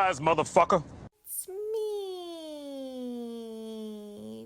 Surprise, motherfucker. It's me,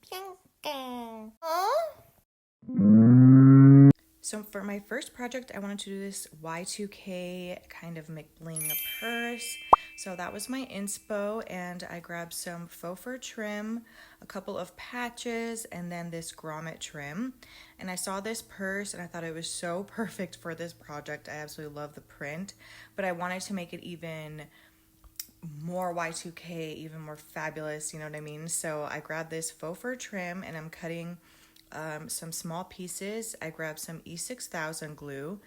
Bianca. Huh? So for my first project, I wanted to do this Y2K kind of McBling purse. So that was my inspo, and I grabbed some faux fur trim, a couple of patches, and then this grommet trim. And I saw this purse and I thought it was so perfect for this project. I absolutely love the print, but I wanted to make it even more Y2K, even more fabulous, you know what I mean? So I grabbed this faux fur trim and I'm cutting some small pieces. I grabbed some E6000 glue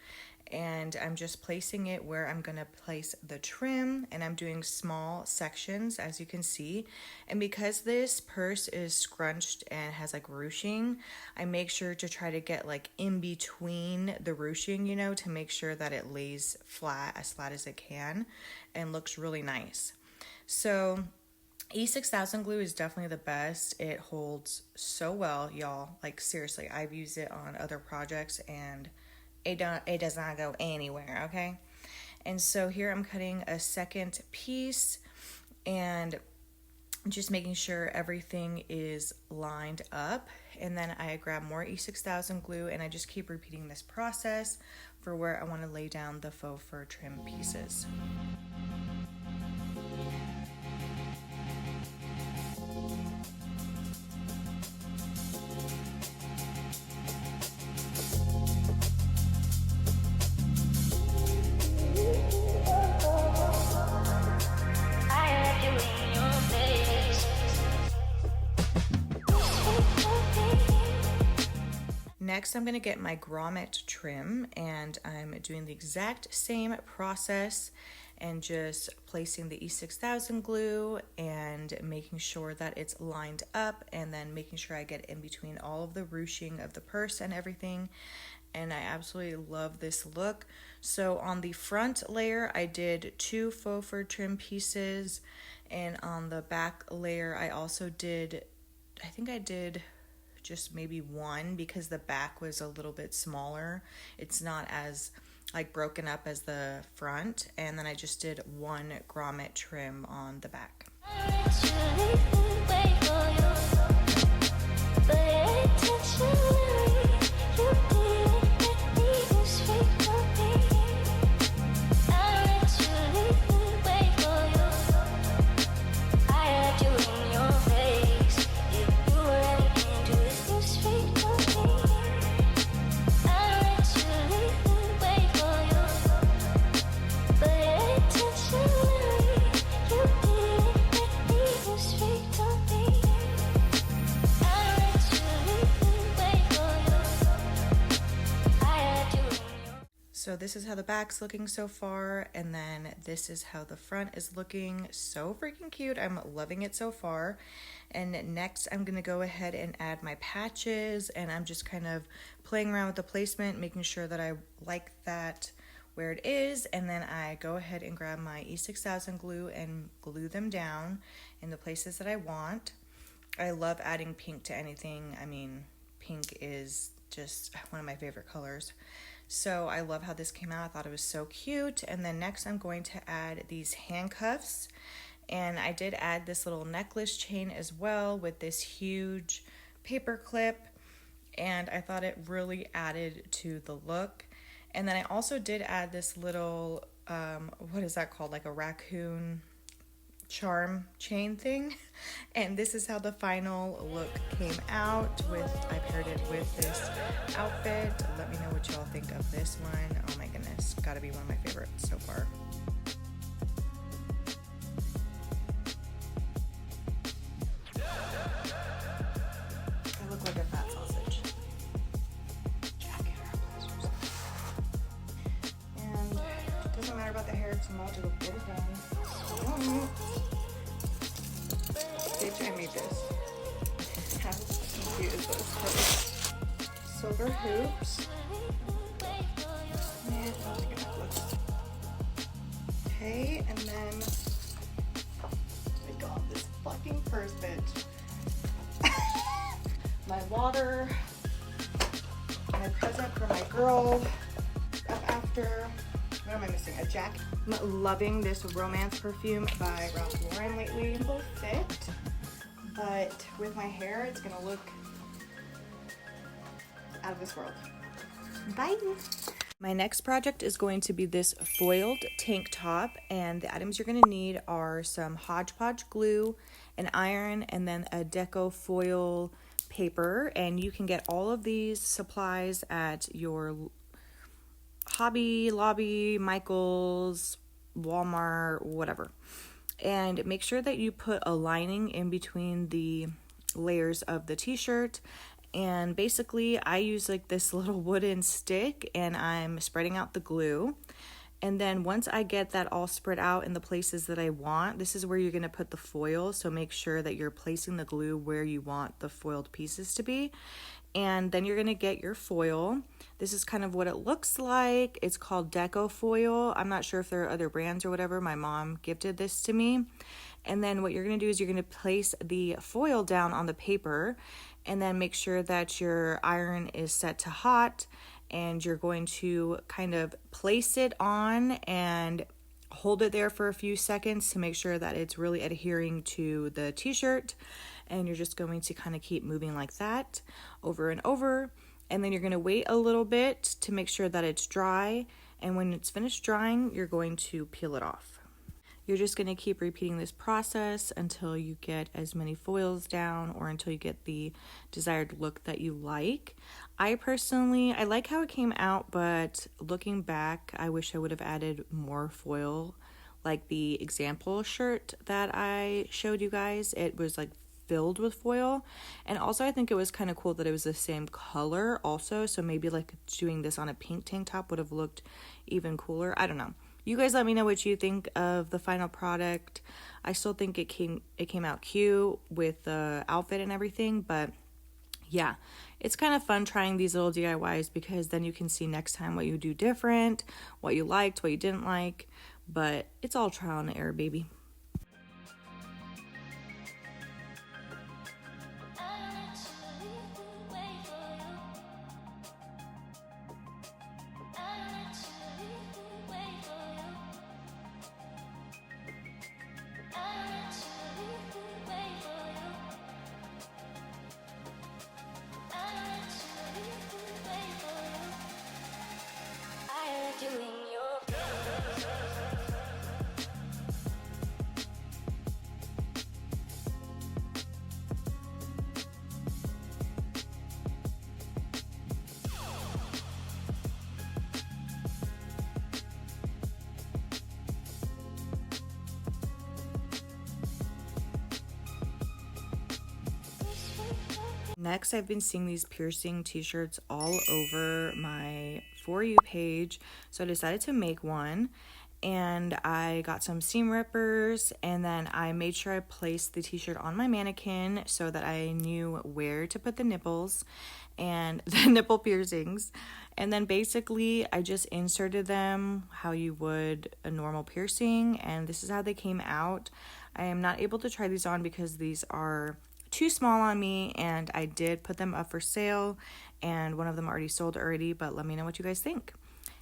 and I'm just placing it where I'm gonna place the trim, and I'm doing small sections, as you can see. And because this purse is scrunched and has like ruching, I make sure to try to get like in between the ruching, you know, to make sure that it lays flat as it can and looks really nice. So E6000 glue is definitely the best. It holds so well, y'all. Like seriously, I've used it on other projects and it does not go anywhere, okay? And so here I'm cutting a second piece and just making sure everything is lined up. And then I grab more E6000 glue and I just keep repeating this process for where I want to lay down the faux fur trim pieces. Next, I'm going to get my grommet trim, and I'm doing the exact same process and just placing the E6000 glue and making sure that it's lined up, and then making sure I get in between all of the ruching of the purse and everything. And I absolutely love this look. So on the front layer, I did 2 faux fur trim pieces, and on the back layer, I also did, I think I did just maybe 1 because the back was a little bit smaller. It's not as like broken up as the front. And then I just did 1 grommet trim on the back. So this is how the back's looking so far, and then this is how the front is looking. So freaking cute. I'm loving it so far. And next I'm gonna go ahead and add my patches, and I'm just kind of playing around with the placement, making sure that I like that where it is, and then I go ahead and grab my E6000 glue and glue them down in the places that I want. I love adding pink to anything. I mean, pink is just one of my favorite colors. So I love how this came out. I thought it was so cute. And then next I'm going to add these handcuffs. And I did add this little necklace chain as well with this huge paper clip. And I thought it really added to the look. And then I also did add this little, what is that called? Like a raccoon charm chain thing. And this is how the final look came out with, I paired it with this outfit. Let me know what y'all think of this one. Oh my goodness, gotta be one of my favorites so far. I look like a fat sausage. And it doesn't matter about the hair, it's not to look good again. I made this. How cute is this? Silver hoops. And I'll take a necklace. Okay, and then I got this fucking purse, bitch. My water. My present for my girl up after. what am I missing? A jacket. I'm loving this romance perfume by Ralph Lauren lately. Both fit, but with my hair, it's gonna look out of this world. Bye. My next project is going to be this foiled tank top, and the items you're going to need are some Hodge Podge glue, an iron, and then a deco foil paper. And you can get all of these supplies at your Hobby Lobby, Michael's, Walmart, whatever. And make sure that you put a lining in between the layers of the t-shirt. And basically I use like this little wooden stick and I'm spreading out the glue. And then once I get that all spread out in the places that I want, this is where you're going to put the foil. So make sure that you're placing the glue where you want the foiled pieces to be. And then you're going to get your foil. This is kind of what it looks like. It's called Deco Foil. I'm not sure if there are other brands or whatever. My mom gifted this to me. And then what you're going to do is you're going to place the foil down on the paper and then make sure that your iron is set to hot, and you're going to kind of place it on and hold it there for a few seconds to make sure that it's really adhering to the t-shirt. And you're just going to kind of keep moving like that over and over. And then you're going to wait a little bit to make sure that it's dry. And when it's finished drying, you're going to peel it off. You're just going to keep repeating this process until you get as many foils down or until you get the desired look that you like. I like how it came out, but looking back, I wish I would have added more foil. Like the example shirt that I showed you guys, it was like filled with foil. And also I think it was kind of cool that it was the same color also, so maybe like doing this on a pink tank top would have looked even cooler. I don't know. You guys let me know what you think of the final product. I still think it came out cute with the outfit and everything, but yeah, it's kind of fun trying these little DIYs because then you can see next time what you do different, what you liked, what you didn't like, but it's all trial and error, baby. Next, I've been seeing these piercing t-shirts all over my For You page, so I decided to make one. And I got some seam rippers, and then I made sure I placed the t-shirt on my mannequin so that I knew where to put the nipples and the nipple piercings. And then basically I just inserted them how you would a normal piercing, and this is how they came out. I am not able to try these on because these are too small on me, and I did put them up for sale, and one of them already sold already, but let me know what you guys think.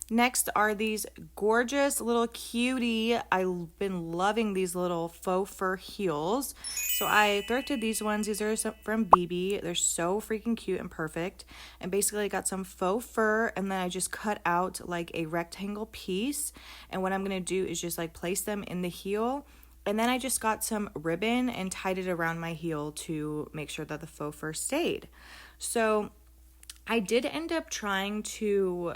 Next are these gorgeous little cutie. I've been loving these little faux fur heels. So I thrifted these ones. These are from BB. They're so freaking cute and perfect. And basically I got some faux fur, and then I just cut out like a rectangle piece. And what I'm going to do is just like place them in the heel. And then I just got some ribbon and tied it around my heel to make sure that the faux fur stayed. So I did end up trying to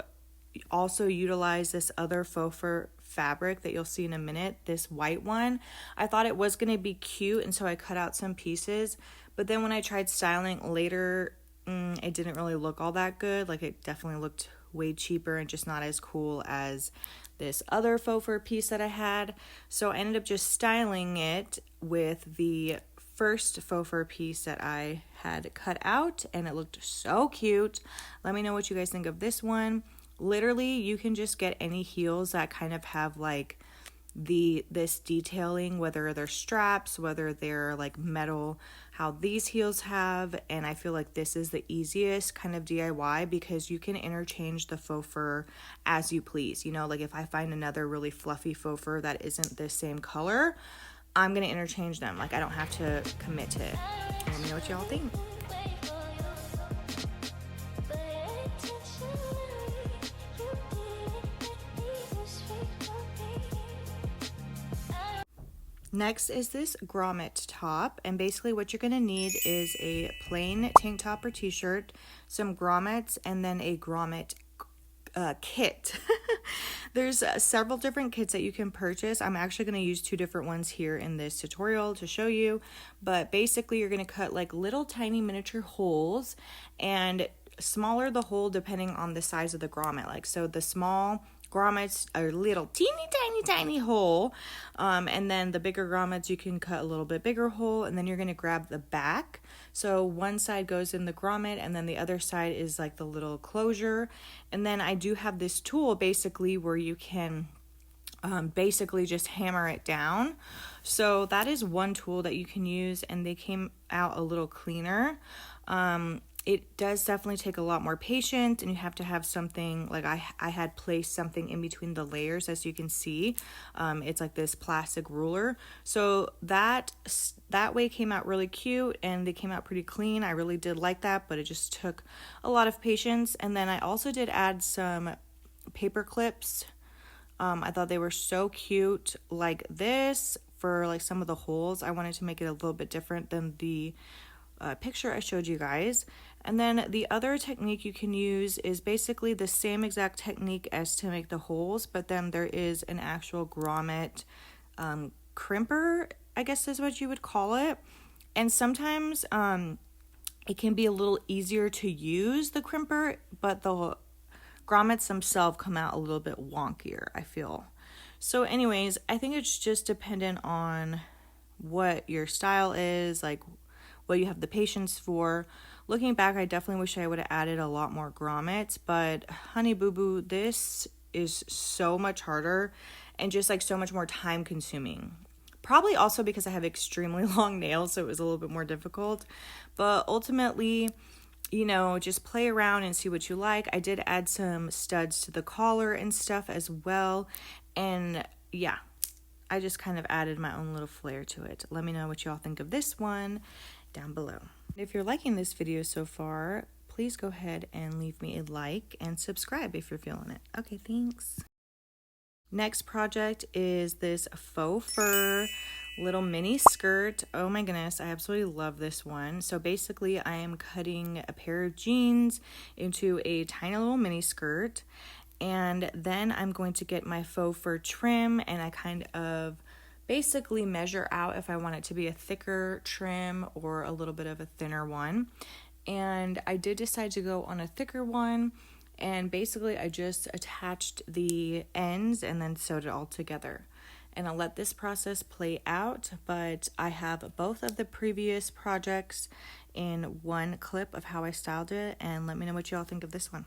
also utilize this other faux fur fabric that you'll see in a minute, this white one. I thought it was going to be cute, and so I cut out some pieces. But then when I tried styling later, it didn't really look all that good. Like, it definitely looked way cheaper and just not as cool as this other faux fur piece that I had. So I ended up just styling it with the first faux fur piece that I had cut out, and it looked so cute. Let me know what you guys think of this one. Literally, you can just get any heels that kind of have like this detailing, whether they're straps, whether they're like metal, how these heels have. And I feel like this is the easiest kind of DIY because you can interchange the faux fur as you please. You know, like if I find another really fluffy faux fur that isn't the same color, I'm gonna interchange them. Like I don't have to commit to it. Let me know what y'all think. Next is this grommet top, and basically what you're going to need is a plain tank top or t-shirt, some grommets, and then a grommet kit. There's several different kits that you can purchase. I'm actually going to use 2 different ones here in this tutorial to show you, but basically you're going to cut like little tiny miniature holes, and smaller the hole depending on the size of the grommet. Like so the small grommets are little tiny hole, and then the bigger grommets you can cut a little bit bigger hole, and then you're going to grab the back. So one side goes in the grommet and then the other side is like the little closure. And then I do have this tool basically where you can basically just hammer it down. So that is one tool that you can use, and they came out a little cleaner. It does definitely take a lot more patience, and you have to have something like I had placed something in between the layers, as you can see. It's like this plastic ruler. So that way came out really cute, and they came out pretty clean. I really did like that, but it just took a lot of patience. And then I also did add some paper clips. I thought they were so cute, like this for like some of the holes. I wanted to make it a little bit different than the picture I showed you guys. And then the other technique you can use is basically the same exact technique as to make the holes, but then there is an actual grommet crimper, I guess is what you would call it. And sometimes it can be a little easier to use the crimper, but the grommets themselves come out a little bit wonkier, I feel. So anyways, I think it's just dependent on what your style is, like what you have the patience for. Looking back, I definitely wish I would have added a lot more grommets, but honey boo boo, this is so much harder and just like so much more time consuming. Probably also because I have extremely long nails, so it was a little bit more difficult. But ultimately, you know, just play around and see what you like. I did add some studs to the collar and stuff as well. And yeah, I just kind of added my own little flair to it. Let me know what y'all think of this one down below. If you're liking this video so far, please go ahead and leave me a like and subscribe if you're feeling it. Okay, thanks. Next project is this faux fur little mini skirt. Oh my goodness, I absolutely love this one. So basically I am cutting a pair of jeans into a tiny little mini skirt, and then I'm going to get my faux fur trim, and I kind of basically measure out if I want it to be a thicker trim or a little bit of a thinner one. And I did decide to go on a thicker one, and basically I just attached the ends and then sewed it all together. And I'll let this process play out, but I have both of the previous projects in one clip of how I styled it, and let me know what y'all think of this one.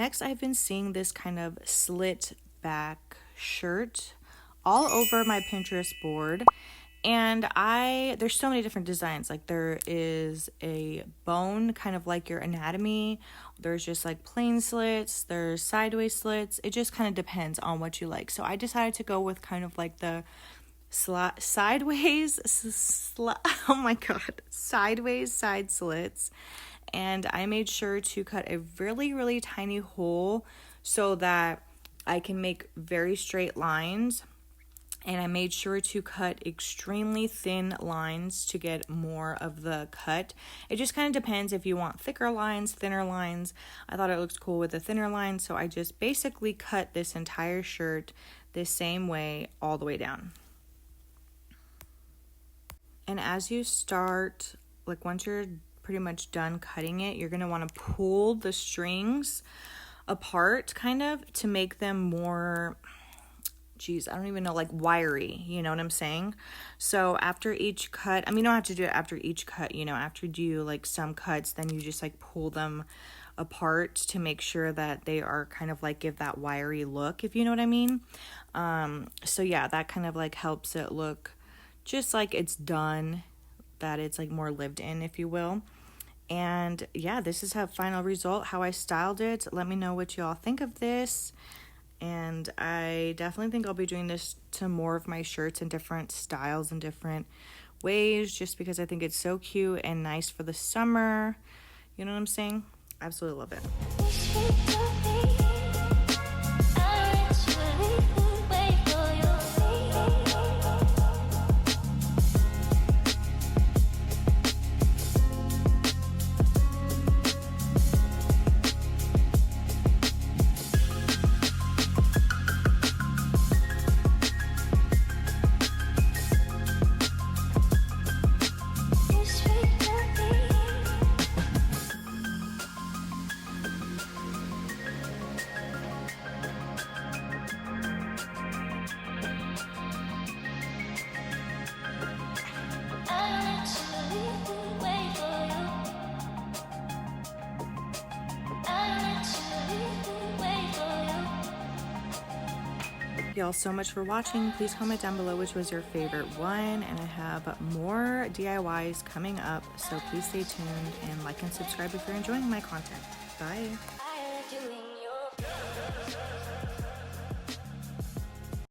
Next, I've been seeing this kind of slit back shirt all over my Pinterest board. And there's so many different designs. Like there is a bone, kind of like your anatomy. There's just like plain slits. There's sideways slits. It just kind of depends on what you like. So I decided to go with kind of like the sideways side slits. And I made sure to cut a really, really tiny hole so that I can make very straight lines. And I made sure to cut extremely thin lines to get more of the cut. It just kind of depends if you want thicker lines, thinner lines. I thought it looks cool with the thinner lines, so I just basically cut this entire shirt the same way all the way down. And as you start, like once you're pretty much done cutting it, you're going to want to pull the strings apart kind of to make them more, I don't even know, like wiry, you know what I'm saying? So after each cut, you don't have to do it after each cut, after you do like some cuts, then you just like pull them apart to make sure that they are kind of like give that wiry look, if you know what I mean. So yeah, that kind of like helps it look just like it's done, that it's like more lived in, if you will. And yeah, this is a final result, how I styled it. Let me know what y'all think of this. And I definitely think I'll be doing this to more of my shirts in different styles and different ways, just because I think it's so cute and nice for the summer. You know what I'm saying? Absolutely love it. Y'all so much for watching. Please comment down below which was your favorite one, and I have more DIYs coming up, so please stay tuned and like and subscribe if you're enjoying my content. Bye.